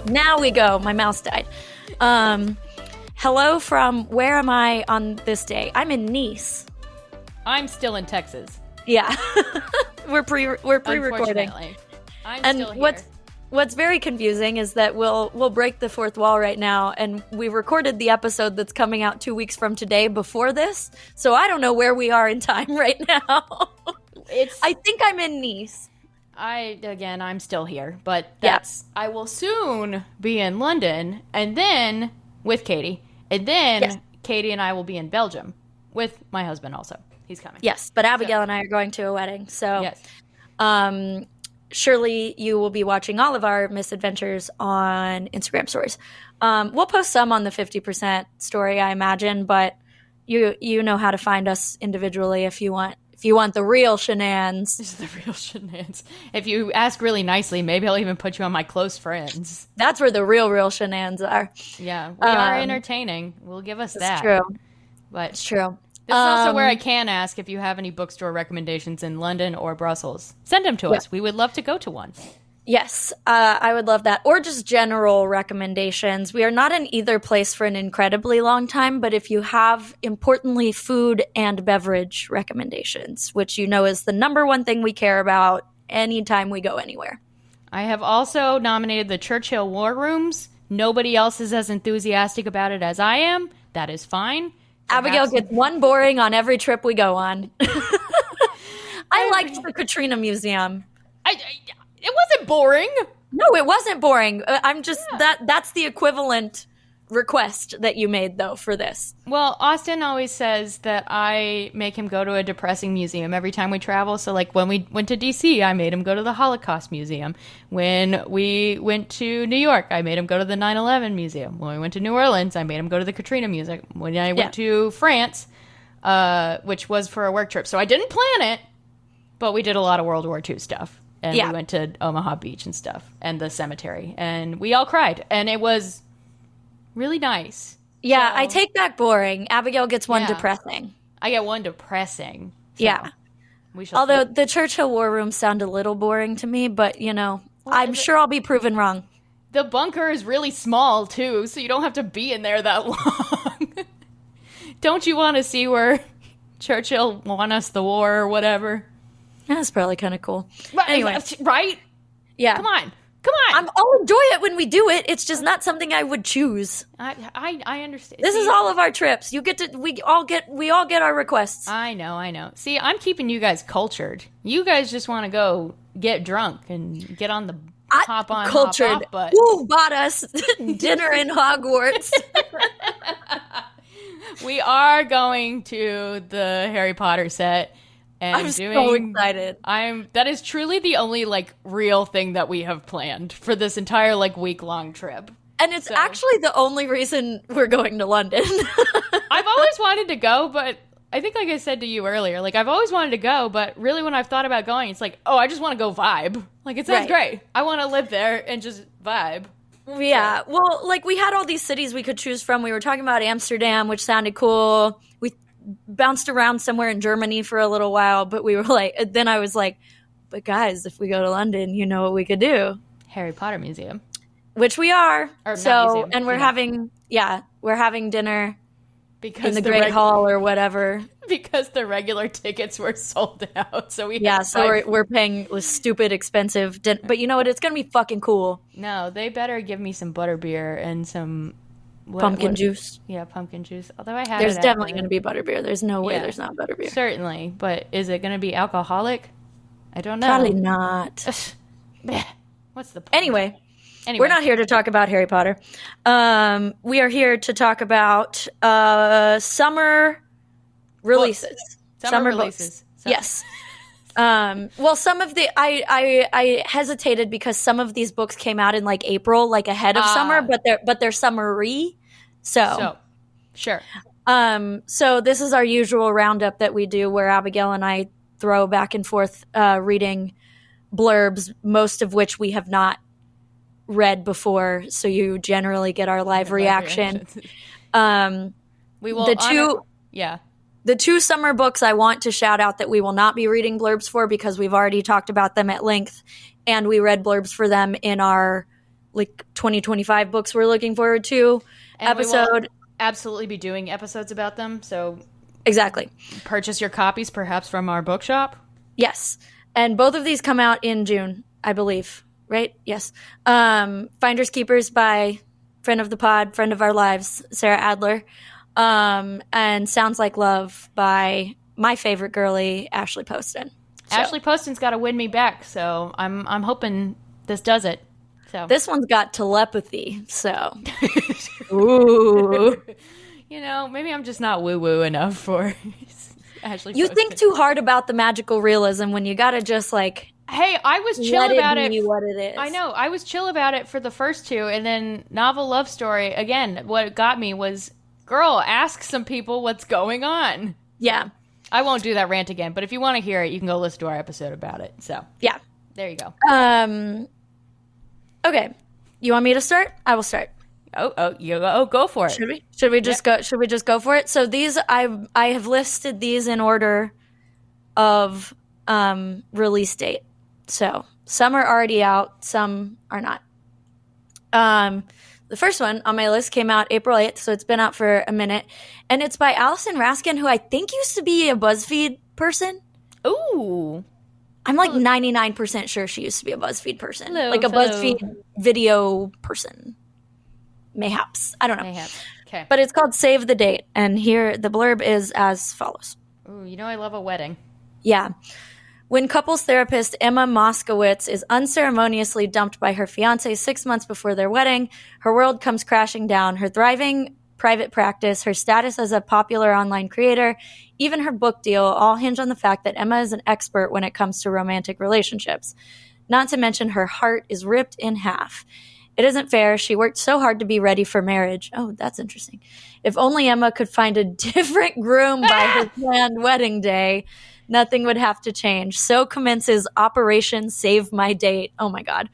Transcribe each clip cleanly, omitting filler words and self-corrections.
Now we go. My mouse died. Hello from where am I on this day? I'm in Nice. I'm still in Texas. Yeah. we're pre-recording. Unfortunately. I'm still here. What's very confusing is that we'll break the fourth wall right now, and we recorded the episode that's coming out 2 weeks from today before this, so I don't know where we are in time right now. I think I'm in Nice. I'm still here, but Yes. I will soon be in London, and then with Katey, and then Katey and I will be in Belgium with my husband also. He's coming. Yes, but Abigail and I are going to a wedding, so yes. Surely you will be watching all of our misadventures on Instagram stories. We'll post some on the 50% story, I imagine, but you know how to find us individually if you want the real shenanigans. This is the real shenanigans. If you ask really nicely, maybe I'll even put you on my close friends. That's where the real shenanigans are. Yeah, we are entertaining. We'll give us that. It's true. But it's true. This is also where I can ask if you have any bookstore recommendations in London or Brussels. Send them to us. We would love to go to one. Yes, I would love that. Or just general recommendations. We are not in either place for an incredibly long time, but if you have, importantly, food and beverage recommendations, which you know is the number one thing we care about anytime we go anywhere. I have also nominated the Churchill War Rooms. Nobody else is as enthusiastic about it as I am. That is fine. Abigail gets one boring on every trip we go on. I liked the Katrina Museum. It wasn't boring. No, it wasn't boring. I'm just that's the equivalent request that you made though for this. Well, Austin always says that I make him go to a depressing museum every time we travel. So like when we went to DC, I made him go to the Holocaust Museum. When we went to New York, I made him go to the 9/11 Museum. When we went to New Orleans, I made him go to the Katrina Museum. When I went to France, which was for a work trip. So I didn't plan it, but we did a lot of World War II stuff. And we went to Omaha Beach and stuff and the cemetery. And we all cried. And it was really nice. Yeah, I take back boring. Abigail gets one depressing. I get one depressing. So yeah. Although the Churchill War Room sound a little boring to me, but, you know, I'm sure I'll be proven wrong. The bunker is really small, too, so you don't have to be in there that long. Don't you want to see where Churchill won us the war or whatever? That's probably kind of cool. Anyway. Right? Yeah. Come on. I'll enjoy it when we do it. It's just not something I would choose. I understand. This is all of our trips. We all get our requests. I know. See, I'm keeping you guys cultured. You guys just want to go get drunk and get on the hop on cultured. Hop off bus. Who bought us dinner in Hogwarts? We are going to the Harry Potter set. And I'm so excited. That is truly the only real thing that we have planned for this entire week-long trip. And it's actually the only reason we're going to London. I've always wanted to go, but I think I said to you earlier, I've always wanted to go, but really when I've thought about going, it's I just want to go vibe. It sounds great. I want to live there and just vibe. Yeah. Well, we had all these cities we could choose from. We were talking about Amsterdam, which sounded cool. We bounced around somewhere in Germany for a little while, but we were then I was like, but guys, if we go to London, you know what we could do? Harry Potter Museum. Which we are. Or not museum, and we're having dinner because in the Great Hall or whatever. Because the regular tickets were sold out. So we're paying stupid expensive dinner. But you know what? It's going to be fucking cool. No, they better give me some butterbeer and some pumpkin juice. Yeah, pumpkin juice. Although I have There's definitely going to be butterbeer. There's no way there's not butterbeer. Certainly. But is it going to be alcoholic? I don't know. Probably not. What's the point? Anyway, we're not here to talk about Harry Potter. We are here to talk about summer releases. Summer releases. Yes. Well, some of the I hesitated because some of these books came out in April, ahead of summer, but they're summery. So sure. So this is our usual roundup that we do, where Abigail and I throw back and forth reading blurbs, most of which we have not read before. So you generally get our live reaction. We will The two summer books I want to shout out that we will not be reading blurbs for because we've already talked about them at length, and we read blurbs for them in our like 2025 books we're looking forward to And episode. we will absolutely be doing episodes about them. So Exactly. Purchase your copies perhaps from our bookshop. Yes. And both of these come out in June, I believe. Right? Yes. Finders Keepers by friend of the pod, friend of our lives, Sarah Adler. And Sounds Like Love by my favorite girly, Ashley Poston. So, Ashley Poston's got to win me back, so I'm hoping this does it. So this one's got telepathy, so. Ooh. You know, maybe I'm just not woo-woo enough for Ashley You Poston. think too hard about the magical realism when you gotta just, like, hey, I was chill let about it. Be it. what it is. I know. I was chill about it for the first two, and then novel love story, again, what got me was, girl, ask some people what's going on. Yeah. I won't do that rant again, but if you want to hear it, you can go listen to our episode about it. So, yeah. There you go. Okay. You want me to start? I will start. Go for it. Should we? Should we just go for it? So these I have listed these in order of release date. So some are already out, some are not. The first one on my list came out April 8th, so it's been out for a minute. And it's by Allison Raskin, who I think used to be a BuzzFeed person. Ooh. I'm like 99% sure she used to be a BuzzFeed person. Hello, like a hello. BuzzFeed video person. Mayhaps. I don't know. Mayhaps. Okay. But it's called Save the Date. And here the blurb is as follows. Ooh, you know I love a wedding. Yeah. When couples therapist Emma Moskowitz is unceremoniously dumped by her fiance 6 months before their wedding, her world comes crashing down. Her thriving private practice, her status as a popular online creator, even her book deal all hinge on the fact that Emma is an expert when it comes to romantic relationships. Not to mention her heart is ripped in half. It isn't fair. She worked so hard to be ready for marriage. Oh, that's interesting. If only Emma could find a different groom by her planned wedding day, nothing would have to change. So commences Operation Save My Date. Oh my God.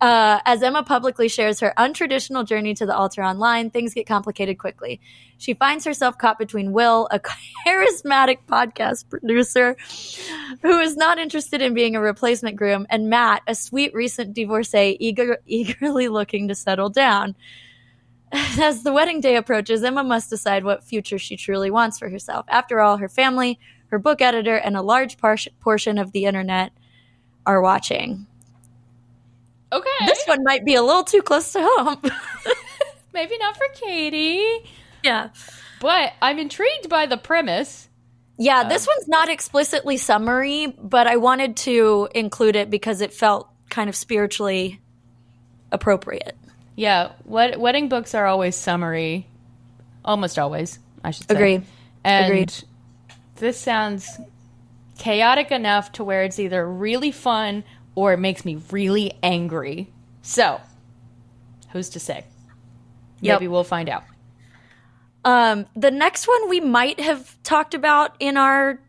As Emma publicly shares her untraditional journey to the altar online, things get complicated quickly. She finds herself caught between Will, a charismatic podcast producer who is not interested in being a replacement groom, and Matt, a sweet recent divorcee eagerly looking to settle down. As the wedding day approaches, Emma must decide what future she truly wants for herself. After all, her family, her book editor, and a large portion of the internet are watching. Okay. This one might be a little too close to home. Maybe not for Katie. Yeah. But I'm intrigued by the premise. Yeah, this one's not explicitly summary, but I wanted to include it because it felt kind of spiritually appropriate. Yeah, wedding books are always summary. Almost always, I should say. Agreed. And Agreed. This sounds chaotic enough to where it's either really fun or it makes me really angry. So, who's to say? Yep. Maybe we'll find out. The next one we might have talked about in our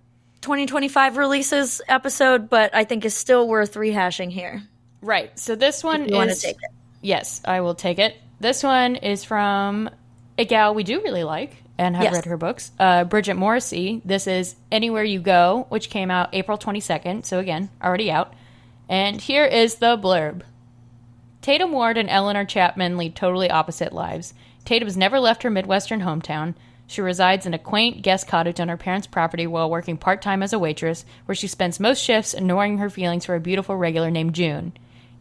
2025 releases episode, but I think is still worth rehashing here. Right. So this one If you want to take it. Yes, I will take it. This one is from a gal we do really like and have read her books, Bridget Morrissey. This is Anywhere You Go, which came out April 22nd. So again, already out. And here is the blurb. Tatum Ward and Eleanor Chapman lead totally opposite lives. Tatum has never left her Midwestern hometown. She resides in a quaint guest cottage on her parents' property while working part-time as a waitress, where she spends most shifts ignoring her feelings for a beautiful regular named June.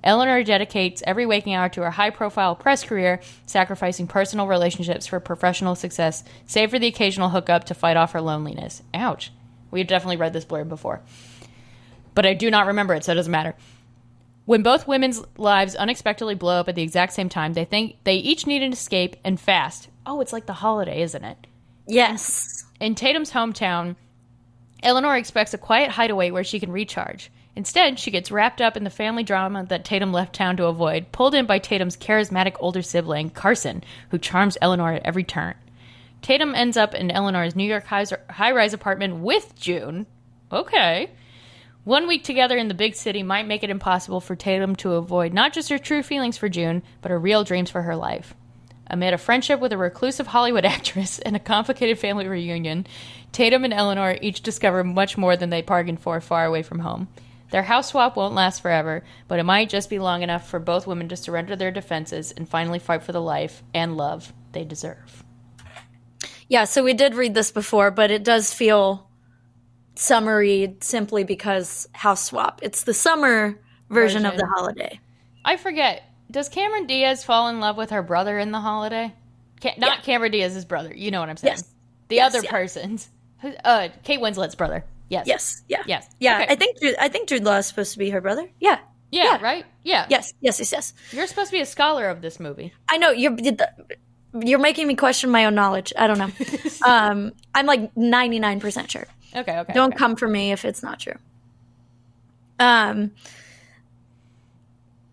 Eleanor dedicates every waking hour to her high-profile press career, sacrificing personal relationships for professional success, save for the occasional hookup to fight off her loneliness. Ouch. We've definitely read this blurb before. But I do not remember it, so it doesn't matter. When both women's lives unexpectedly blow up at the exact same time, they think they each need an escape, and fast. Oh, it's like the holiday, isn't it? Yes. In Tatum's hometown, Eleanor expects a quiet hideaway where she can recharge. Instead, she gets wrapped up in the family drama that Tatum left town to avoid, pulled in by Tatum's charismatic older sibling, Carson, who charms Eleanor at every turn. Tatum ends up in Eleanor's New York high-rise apartment with June. Okay. 1 week together in the big city might make it impossible for Tatum to avoid not just her true feelings for June, but her real dreams for her life. Amid a friendship with a reclusive Hollywood actress and a complicated family reunion, Tatum and Eleanor each discover much more than they bargained for far away from home. Their house swap won't last forever, but it might just be long enough for both women to surrender their defenses and finally fight for the life and love they deserve. Yeah, so we did read this before, but it does feel summery simply because house swap. It's the summer version of the holiday. I forget. Does Cameron Diaz fall in love with her brother in The Holiday? Not Cameron Diaz's brother. You know what I'm saying. Yes. The other person's. Kate Winslet's brother. Yes. Yes. Yeah. Yes. Yeah. Okay. I think Jude Law is supposed to be her brother. Yeah. Yeah. Right? Yeah. Yes. You're supposed to be a scholar of this movie. I know. You're making me question my own knowledge. I don't know. I'm like 99% sure. Okay. Don't come for me if it's not true.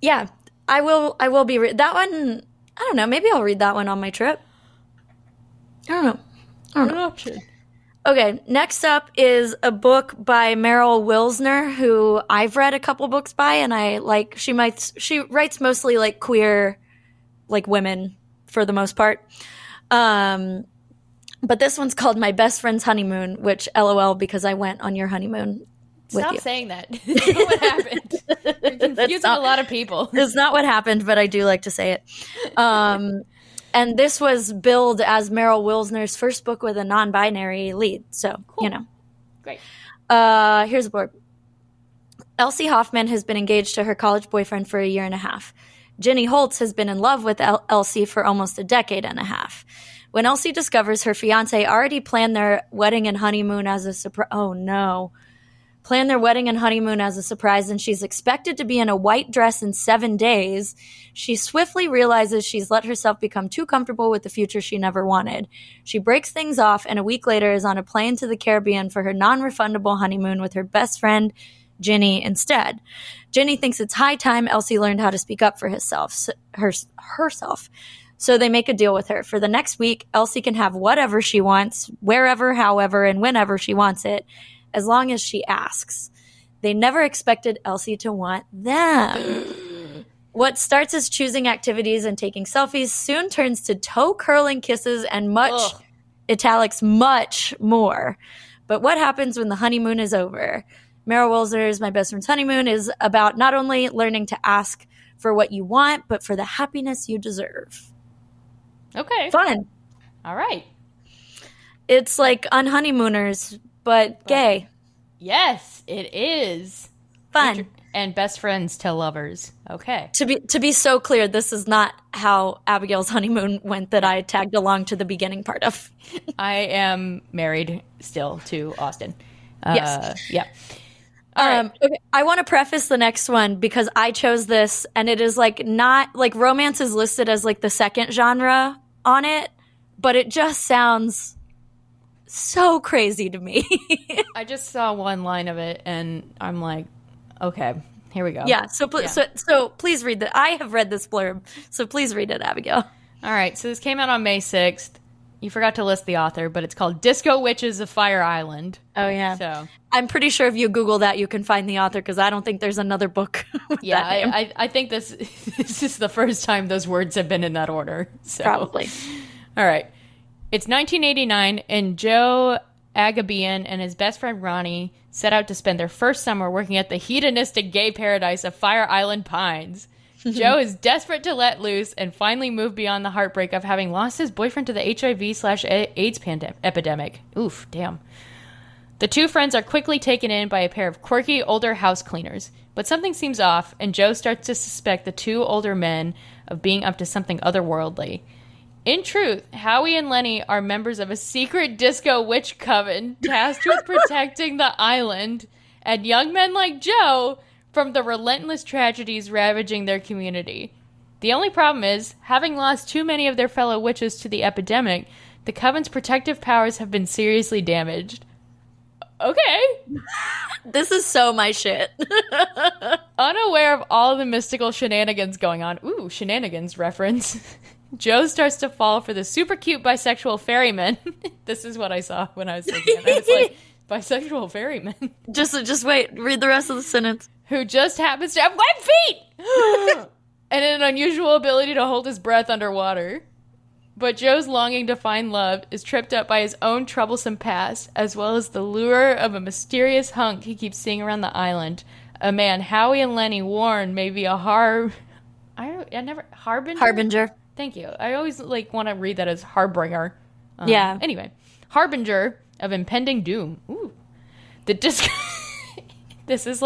Yeah, I will be that one. I don't know. Maybe I'll read that one on my trip. I don't know. Good option. Okay, next up is a book by Meryl Wilsner, who I've read a couple books by, and I like. She writes mostly like queer, like women for the most part. But this one's called My Best Friend's Honeymoon, which LOL because I went on your honeymoon with Stop you. saying that. That's not what happened. You're confusing a lot of people. It's not what happened, but I do like to say it. And this was billed as Meryl Wilsner's first book with a non-binary lead. So, cool. You know. Great. Here's a blurb. Elsie Hoffman has been engaged to her college boyfriend for a year and a half. Jenny Holtz has been in love with Elsie for almost a decade and a half. When Elsie discovers her fiancé already planned their wedding and honeymoon as a surprise. Oh, no. Planned their wedding and honeymoon as a surprise, and she's expected to be in a white dress in 7 days, she swiftly realizes she's let herself become too comfortable with the future she never wanted. She breaks things off, and a week later is on a plane to the Caribbean for her non-refundable honeymoon with her best friend, Ginny, instead. Ginny thinks it's high time Elsie learned how to speak up for herself. So they make a deal with her. For the next week, Elsie can have whatever she wants, wherever, however, and whenever she wants it, as long as she asks. They never expected Elsie to want them. What starts as choosing activities and taking selfies soon turns to toe-curling kisses and much, italics, much more. But what happens when the honeymoon is over? Meryl Wilsner's My Best Friend's Honeymoon is about not only learning to ask for what you want, but for the happiness you deserve. Okay. Fun. All right. It's like on honeymooners, but gay. Yes, it is. Fun. And best friends tell lovers. Okay. To be so clear, this is not how Abigail's honeymoon went that I tagged along to the beginning part of. I am married still to Austin. Yes. Yeah. All right. Okay. I want to preface the next one because I chose this, and it is like not like romance is listed as like the second genre on it, but it just sounds so crazy to me. I just saw one line of it, and I'm like, okay, here we go. Yeah. So please read that. I have read this blurb, so please read it, Abigail. All right. So this came out on May 6th. You forgot to list the author, but it's called Disco Witches of Fire Island. Oh, yeah. So I'm pretty sure if you Google that, you can find the author because I don't think there's another book with that name. I think this is the first time those words have been in that order. So. Probably. All right. It's 1989, and Joe Agabian and his best friend Ronnie set out to spend their first summer working at the hedonistic gay paradise of Fire Island Pines. Joe is desperate to let loose and finally move beyond the heartbreak of having lost his boyfriend to the HIV/AIDS epidemic. Oof, damn. The two friends are quickly taken in by a pair of quirky older house cleaners, but something seems off, and Joe starts to suspect the two older men of being up to something otherworldly. In truth, Howie and Lenny are members of a secret disco witch coven tasked with protecting the island and young men like Joe from the relentless tragedies ravaging their community. The only problem is, having lost too many of their fellow witches to the epidemic, the coven's protective powers have been seriously damaged. Okay. This is so my shit. Unaware of all the mystical shenanigans going on. Ooh, shenanigans reference. Joe starts to fall for the super cute bisexual ferryman. This is what I saw when I was thinking of it. It's like, bisexual ferryman. Just wait. Read the rest of the sentence. Who just happens to have web feet! And an unusual ability to hold his breath underwater. But Joe's longing to find love is tripped up by his own troublesome past, as well as the lure of a mysterious hunk he keeps seeing around the island, a man Howie and Lenny Warren may be a harbinger. Harbinger. Thank you. I always want to read that as harbinger. Yeah. Anyway, harbinger of impending doom. Ooh, the disco. This is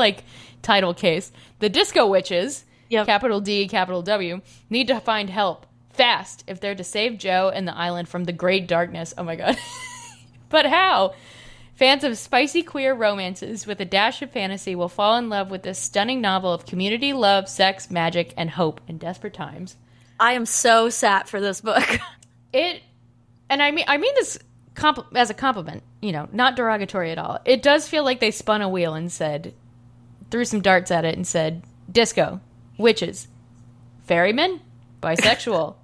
title case. The disco witches, Yep. capital D, capital W, need to find help fast if they're to save Joe and the island from the great darkness. Oh my god. But how? Fans of spicy queer romances with a dash of fantasy will fall in love with this stunning novel of community, love, sex, magic, and hope in desperate times. I am so sad for this book. And I mean this as a compliment, not derogatory at all. It does feel like they spun a wheel and threw some darts at it and said, disco, witches, ferryman, bisexual,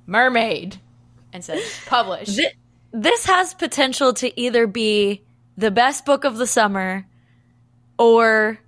mermaid, and said, publish. This has potential to either be the best book of the summer or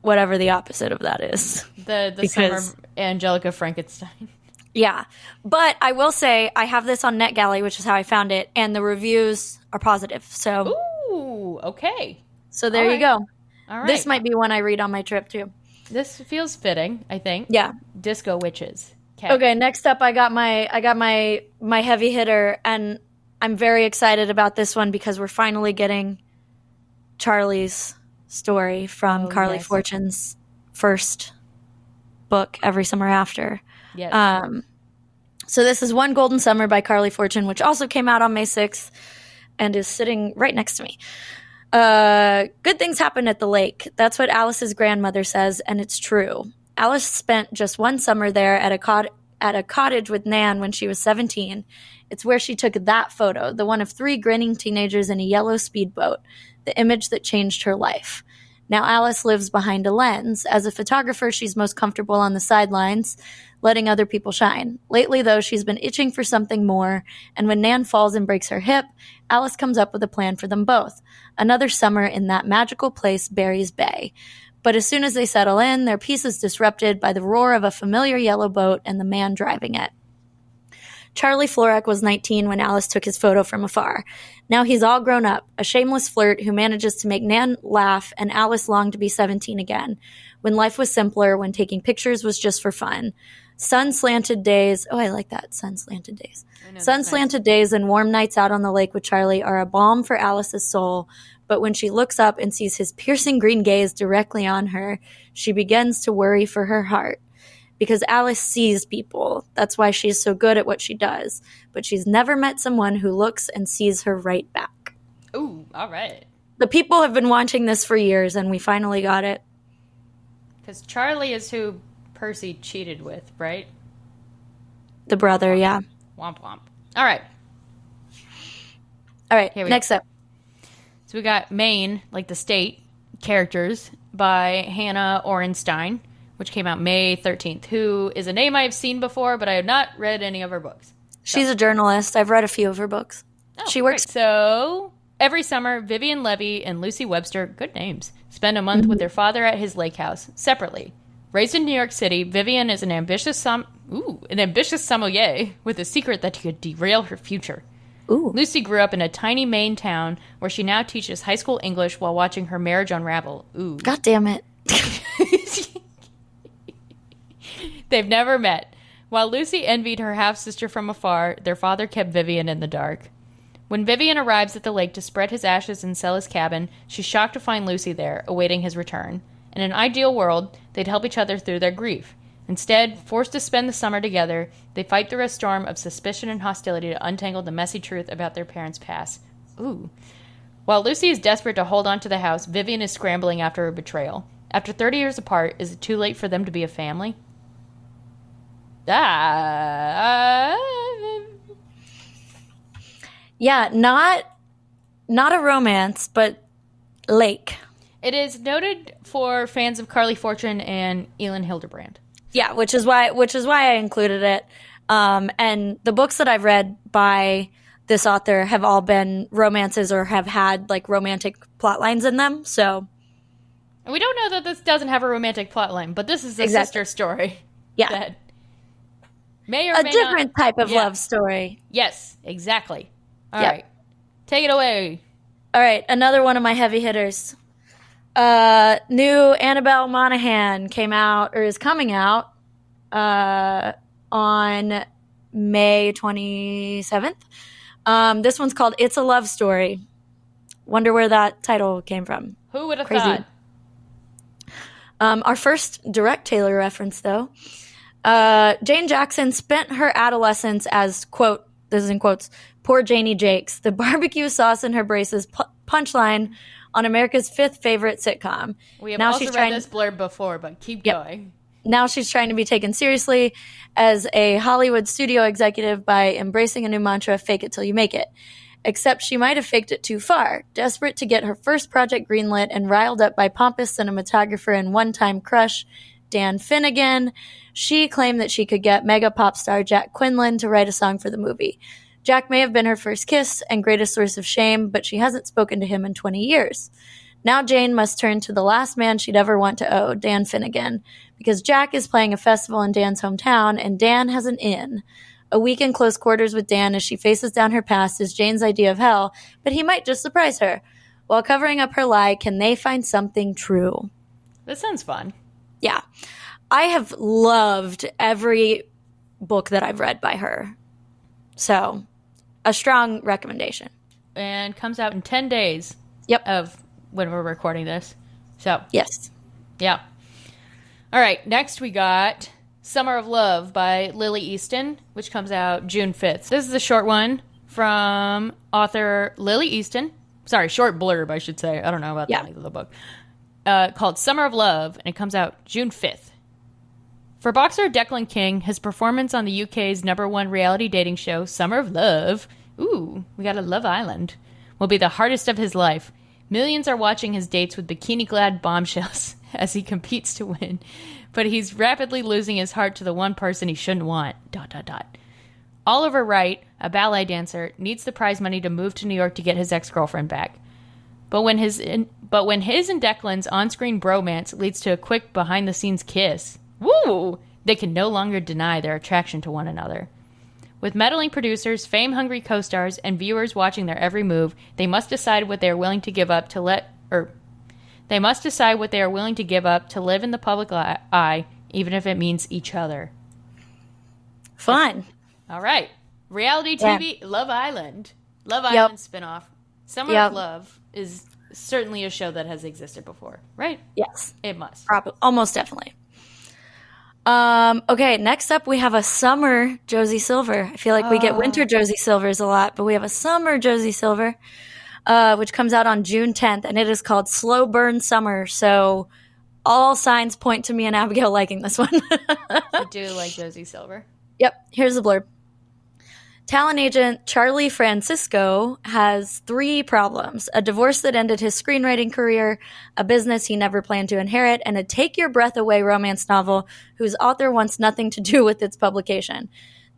whatever the opposite of that is. The summer Angelica Frankenstein. Yeah. But I will say I have this on NetGalley, which is how I found it, and the reviews are positive. So ooh, okay. So there you go. All right. This might be one I read on my trip too. This feels fitting, I think. Yeah. Disco witches. Okay, next up I got my heavy hitter, and I'm very excited about this one because we're finally getting Charlie's story from Carly Fortune's first book, Every Summer After. Yes. So this is One Golden Summer by Carly Fortune, which also came out on May 6th and is sitting right next to me. Good things happen at the lake. That's what Alice's grandmother says, and it's true. Alice spent just one summer there at a cottage with Nan when she was 17. It's where she took that photo, the one of 3 grinning teenagers in a yellow speedboat, the image that changed her life. Now Alice lives behind a lens. As a photographer, she's most comfortable on the sidelines, letting other people shine. Lately, though, she's been itching for something more, and when Nan falls and breaks her hip, Alice comes up with a plan for them both. Another summer in that magical place, Barry's Bay. But as soon as they settle in, their peace is disrupted by the roar of a familiar yellow boat and the man driving it. Charlie Florek was 19 when Alice took his photo from afar. Now he's all grown up, a shameless flirt who manages to make Nan laugh, and Alice longed to be 17 again, when life was simpler, when taking pictures was just for fun. Sun-slanted days. Oh, I like that. Sun-slanted days. Sun-slanted days and warm nights out on the lake with Charlie are a balm for Alice's soul, but when she looks up and sees his piercing green gaze directly on her, she begins to worry for her heart. Because Alice sees people. That's why she's so good at what she does. But she's never met someone who looks and sees her right back. Ooh, all right. The people have been wanting this for years, and we finally got it. Because Charlie is who Percy cheated with, right? The brother, yeah. Womp womp. All right. All right, next up. So we got Maine, like the state, characters by Hannah Orenstein, which came out May 13th, who is a name I've seen before, but I have not read any of her books. She's a journalist. I've read a few of her books. Oh, she works. Great. So every summer, Vivian Levy and Lucy Webster, good names, spend a month with their father at his lake house, separately. Raised in New York City, Vivian is an ambitious sommelier with a secret that could derail her future. Ooh. Lucy grew up in a tiny Maine town where she now teaches high school English while watching her marriage unravel. Ooh. God damn it. They've never met. While Lucy envied her half-sister from afar, their father kept Vivian in the dark. When Vivian arrives at the lake to spread his ashes and sell his cabin, she's shocked to find Lucy there, awaiting his return. In an ideal world, they'd help each other through their grief. Instead, forced to spend the summer together, they fight through a storm of suspicion and hostility to untangle the messy truth about their parents' past. Ooh. While Lucy is desperate to hold on to the house, Vivian is scrambling after her betrayal. After 30 years apart, is it too late for them to be a family? Yeah, not a romance, but lake. It is noted for fans of Carly Fortune and Elin Hilderbrand. Yeah, which is why I included it. And the books that I've read by this author have all been romances or have had like romantic plot lines in them. So we don't know that this doesn't have a romantic plot line, but this is a sister story. Yeah. That may or may different not. Type of love story. Yes, exactly. All right. Take it away. All right, another one of my heavy hitters. New Annabelle Monaghan came out, or is coming out, on May 27th. This one's called It's a Love Story. Wonder where that title came from. Who would have thought? Our first direct Taylor reference, though. Jane Jackson spent her adolescence as, quote, this is in quotes, poor Janie Jakes, the barbecue sauce in her braces punchline on America's fifth favorite sitcom. We have also read this blurb before, but keep going. Now she's trying to be taken seriously as a Hollywood studio executive by embracing a new mantra, fake it till you make it. Except she might have faked it too far. Desperate to get her first project greenlit and riled up by pompous cinematographer and one-time crush Dan Finnegan, she claimed that she could get mega pop star Jack Quinlan to write a song for the movie. Jack may have been her first kiss and greatest source of shame, but she hasn't spoken to him in 20 years. Now Jane must turn to the last man she'd ever want to owe, Dan Finnegan, because Jack is playing a festival in Dan's hometown, and Dan has an inn. A week in close quarters with Dan as she faces down her past is Jane's idea of hell, but he might just surprise her. While covering up her lie, can they find something true? That sounds fun. Yeah. I have loved every book that I've read by her. So, a strong recommendation. And comes out in 10 days. Yep. Of when we're recording this. So. Yes. Yeah. All right. Next we got Summer of Love by Lily Easton, which comes out June 5th. This is a short one from author Lily Easton. Sorry, short blurb, I should say. I don't know about the length of the book. Called Summer of Love, and it comes out June 5th. For boxer Declan King, his performance on the UK's #1 reality dating show, Summer of Love, ooh, we got a Love Island, will be the hardest of his life. Millions are watching his dates with bikini-clad bombshells as he competes to win, but he's rapidly losing his heart to the one person he shouldn't want, ... Oliver Wright, a ballet dancer, needs the prize money to move to New York to get his ex-girlfriend back. But when his and Declan's on-screen bromance leads to a quick behind-the-scenes kiss, woo! They can no longer deny their attraction to one another. With meddling producers, fame-hungry co-stars, and viewers watching their every move, they must decide what they are willing to give up to live in the public eye, even if it means each other. Fun. All right. Reality TV, Love Island. Love Island spinoff. Summer of Love is certainly a show that has existed before, right? Yes. It must. Probably. Almost definitely. Okay, next up we have a summer Josie Silver. I feel like we get winter Josie Silvers a lot, but we have a summer Josie Silver, which comes out on June 10th, and it is called Slow Burn Summer. So all signs point to me and Abigail liking this one. I do like Josie Silver. Yep, here's the blurb. Talent agent Charlie Francisco has 3 problems: a divorce that ended his screenwriting career, a business he never planned to inherit, and a take-your-breath-away romance novel whose author wants nothing to do with its publication.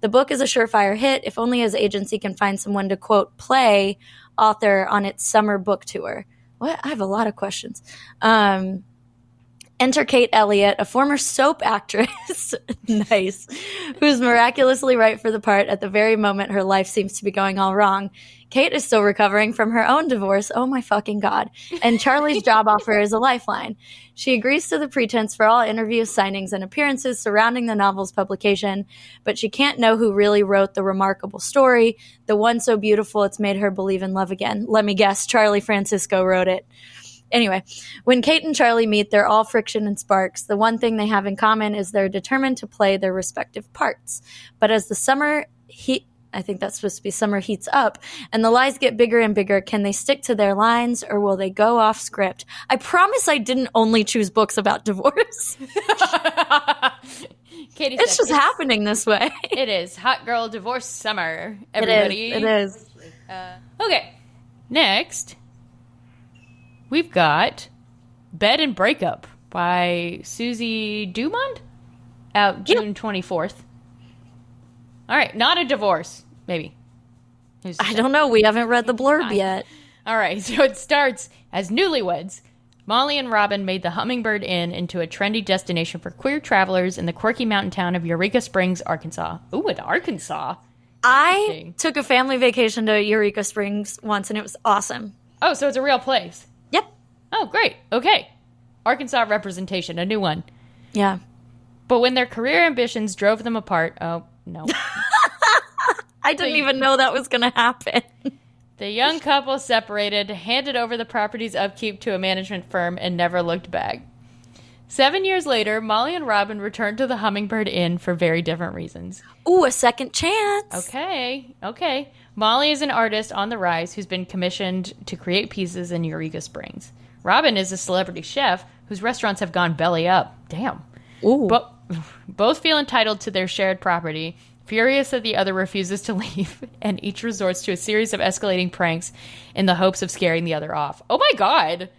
The book is a surefire hit if only his agency can find someone to, quote, play author on its summer book tour. What? I have a lot of questions. Enter Kate Elliott, a former soap actress, nice, who's miraculously right for the part at the very moment her life seems to be going all wrong. Kate is still recovering from her own divorce, oh my fucking god, and Charlie's job offer is a lifeline. She agrees to the pretense for all interviews, signings, and appearances surrounding the novel's publication, but she can't know who really wrote the remarkable story, the one so beautiful it's made her believe in love again. Let me guess, Charlie Francisco wrote it. Anyway, when Kate and Charlie meet, they're all friction and sparks. The one thing they have in common is they're determined to play their respective parts. But as the summer heats up, and the lies get bigger and bigger, can they stick to their lines, or will they go off script? I promise I didn't only choose books about divorce. Katie it's just happening this way. It is. Hot girl divorce summer, everybody. It is. Okay, next we've got Bed and Breakup by Susie Dumond, out June 24th. All right, not a divorce, maybe. I don't know. We haven't read the blurb yet. All right, so it starts as newlyweds. Molly and Robin made the Hummingbird Inn into a trendy destination for queer travelers in the quirky mountain town of Eureka Springs, Arkansas. Ooh, in Arkansas. I took a family vacation to Eureka Springs once, and it was awesome. Oh, so it's a real place. Yep. Oh, great. Okay. Arkansas representation, a new one. Yeah. But when their career ambitions drove them apart, oh, no. I didn't even know that was going to happen. The young couple separated, handed over the property's upkeep to a management firm, and never looked back. 7 years later, Molly and Robin returned to the Hummingbird Inn for very different reasons. Ooh, a second chance. Okay. Molly is an artist on the rise who's been commissioned to create pieces in Eureka Springs. Robin is a celebrity chef whose restaurants have gone belly up. Damn. Ooh. Both feel entitled to their shared property, furious that the other refuses to leave, and each resorts to a series of escalating pranks in the hopes of scaring the other off. Oh my god!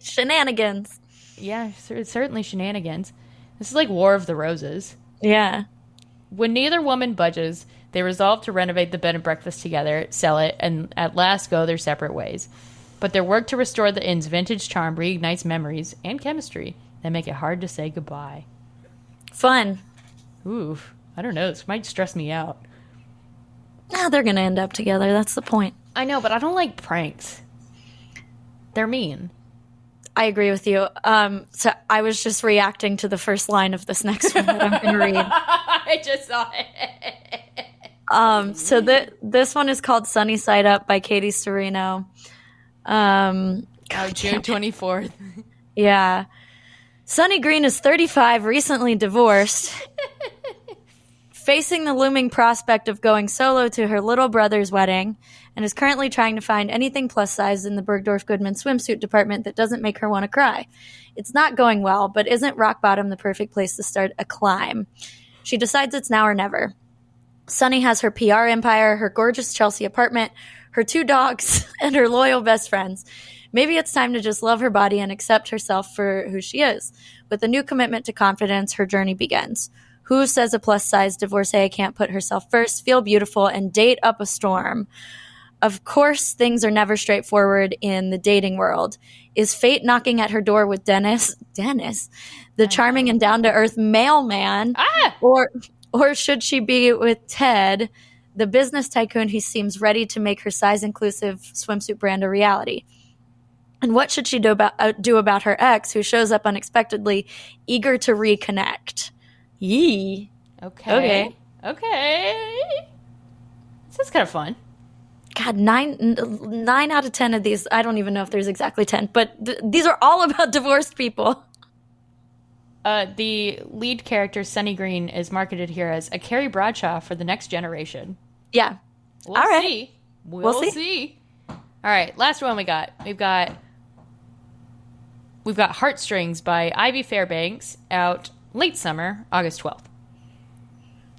Shenanigans. Yeah, certainly shenanigans. This is like War of the Roses. Yeah. When neither woman budges, they resolve to renovate the bed and breakfast together, sell it, and at last go their separate ways. But their work to restore the inn's vintage charm reignites memories and chemistry that make it hard to say goodbye. Fun. Oof. I don't know. This might stress me out. No, they're going to end up together. That's the point. I know, but I don't like pranks. They're mean. I agree with you. So I was just reacting to the first line of this next one that I'm going to read. I just saw it. So this one is called Sunny Side Up by Katie Serino. June 24th. Yeah. Sunny Green is 35, recently divorced. Facing the looming prospect of going solo to her little brother's wedding, and is currently trying to find anything plus size in the Bergdorf Goodman swimsuit department that doesn't make her want to cry. It's not going well, but isn't rock bottom the perfect place to start a climb? She decides it's now or never. Sunny has her PR empire, her gorgeous Chelsea apartment, her 2 dogs, and her loyal best friends. Maybe it's time to just love her body and accept herself for who she is. With a new commitment to confidence, her journey begins. Who says a plus-size divorcee can't put herself first, feel beautiful, and date up a storm? Of course, things are never straightforward in the dating world. Is fate knocking at her door with Dennis, the charming and down-to-earth mailman? Or should she be with Ted, the business tycoon who seems ready to make her size-inclusive swimsuit brand a reality? And what should she do about her ex, who shows up unexpectedly, eager to reconnect? Yee. Okay. This is kind of fun. God, 9 out of 10 of these, I don't even know if there's exactly 10, but these are all about divorced people. The lead character, Sunny Green, is marketed here as a Carrie Bradshaw for the next generation. Yeah. We'll see. We'll see. All right, last one we got. We've got Heartstrings by Ivy Fairbanks, out late summer, August 12th.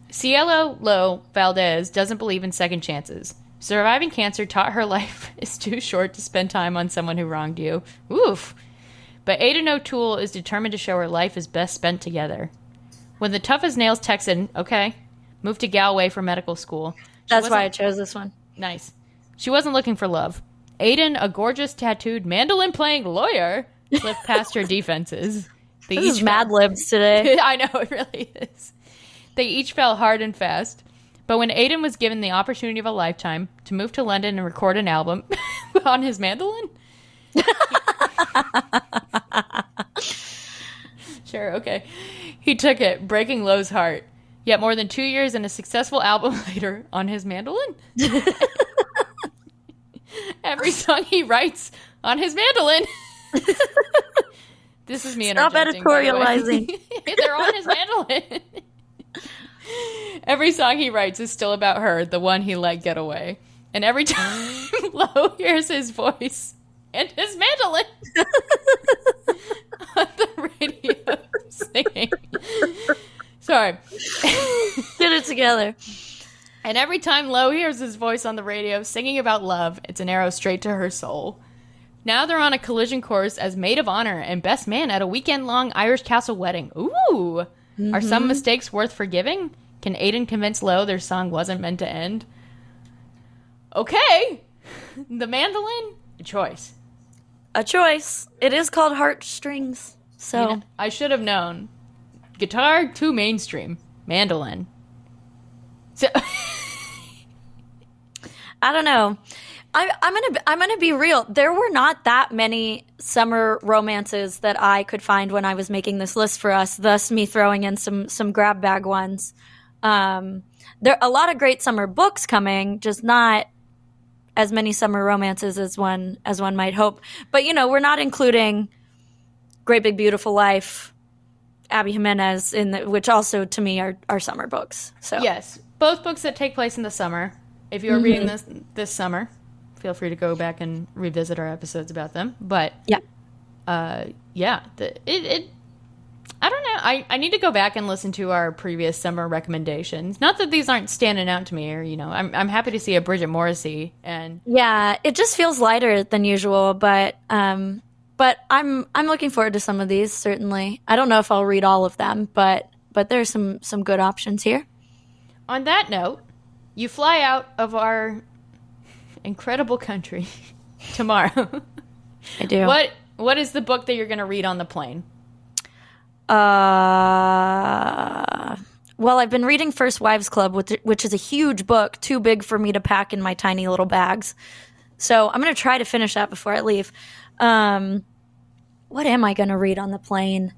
Cielo Lo Valdez doesn't believe in second chances. Surviving cancer taught her life is too short to spend time on someone who wronged you. Oof. But Aidan O'Toole is determined to show her life is best spent together. When the tough-as-nails Texan, moved to Galway for medical school. That's why I chose this one. Nice. She wasn't looking for love. Aidan, a gorgeous tattooed mandolin-playing lawyer, slipped past her defenses. This is Mad Libs today. I know, it really is. They each fell hard and fast. But when Aidan was given the opportunity of a lifetime to move to London and record an album on his mandolin... Sure, okay. He took it, breaking Lowe's heart. Yet more than 2 years and a successful album later, on his mandolin? Every song he writes on his mandolin... This is me interjecting. Stop editorializing. They're on his mandolin. Every song he writes is still about her, the one he let get away. And every time Lo hears his voice and his mandolin on the radio singing. Sorry. Get it together. And every time Lo hears his voice on the radio singing about love, it's an arrow straight to her soul. Now they're on a collision course as maid of honor and best man at a weekend-long Irish castle wedding. Ooh! Mm-hmm. Are some mistakes worth forgiving? Can Aidan convince Lo their song wasn't meant to end? Okay! The mandolin? A choice. A choice. It is called Heartstrings. So I should have known. Guitar, too mainstream. Mandolin. So I don't know. I'm gonna be real. There were not that many summer romances that I could find when I was making this list for us. Thus, me throwing in some grab bag ones. There are a lot of great summer books coming, just not as many summer romances as one might hope. But we're not including Great Big Beautiful Life, Abby Jimenez, which also to me are summer books. So yes, both books that take place in the summer. If you're reading this summer, feel free to go back and revisit our episodes about them. But yeah, I don't know. I need to go back and listen to our previous summer recommendations. Not that these aren't standing out to me, or I'm happy to see a Bridget Morrissey, and yeah, it just feels lighter than usual. But I'm looking forward to some of these. Certainly, I don't know if I'll read all of them, but there's some good options here. On that note, you fly out of our incredible country tomorrow. I do. What is the book that you're going to read on the plane? Well, I've been reading First Wives Club, which is a huge book, too big for me to pack in my tiny little bags. So I'm going to try to finish that before I leave. What am I going to read on the plane?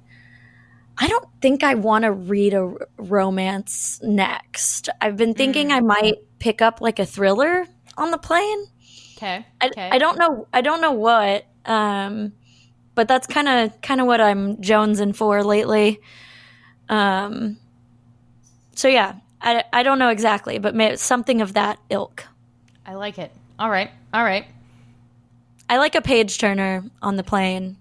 I don't think I want to read a romance next. I've been thinking I might pick up like a thriller on the plane. Okay. I don't know what. But that's kind of what I'm jonesing for lately. So yeah, I don't know exactly, but something of that ilk. I like it. All right. I like a page turner on the plane.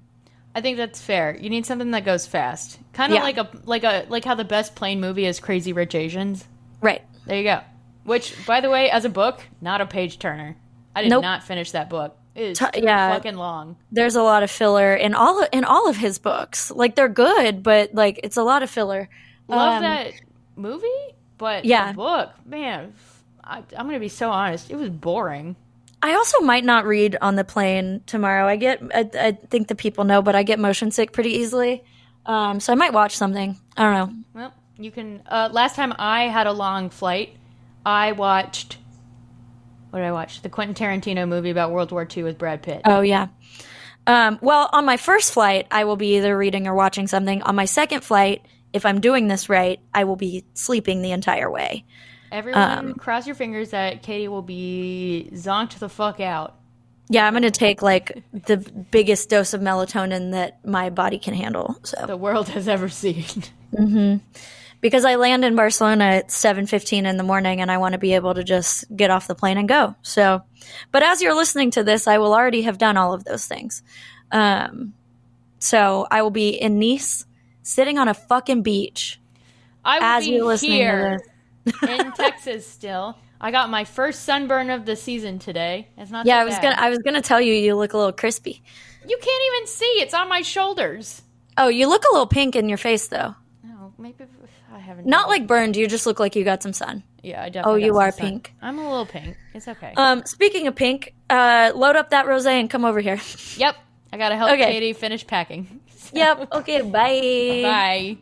I think that's fair. You need something that goes fast, kind of like how the best plane movie is Crazy Rich Asians. Right. There you go. Which, by the way, as a book, not a page turner. I did not finish that book. It is fucking long. There's a lot of filler in all of his books. Like, they're good, but like it's a lot of filler. Love that movie, but the book, man, I'm gonna be so honest, it was boring. I also might not read on the plane tomorrow. I think the people know, but I get motion sick pretty easily. So I might watch something. I don't know. Well, you can. Last time I had a long flight, I watched. What did I watch? The Quentin Tarantino movie about World War II with Brad Pitt. Oh, yeah. Well, on my first flight, I will be either reading or watching something. On my second flight, if I'm doing this right, I will be sleeping the entire way. Everyone, cross your fingers that Katey will be zonked the fuck out. Yeah, I'm going to take like the biggest dose of melatonin that my body can handle. So the world has ever seen. Mm-hmm. Because I land in Barcelona at 7:15 in the morning, and I want to be able to just get off the plane and go. So, but as you're listening to this, I will already have done all of those things. So I will be in Nice, sitting on a fucking beach. I will be here in Texas still. I got my first sunburn of the season today. It's not. Yeah, so bad. I was gonna tell you look a little crispy. You can't even see. It's on my shoulders. Oh, you look a little pink in your face, though. Oh, maybe I haven't. Not like burned. You just look like you got some sun. Yeah, I definitely. Oh, you are sun. pink. I'm a little pink. It's okay. Speaking of pink, load up that rosé and come over here. Yep, I gotta help Katey finish packing. Yep. Okay. Bye. Bye.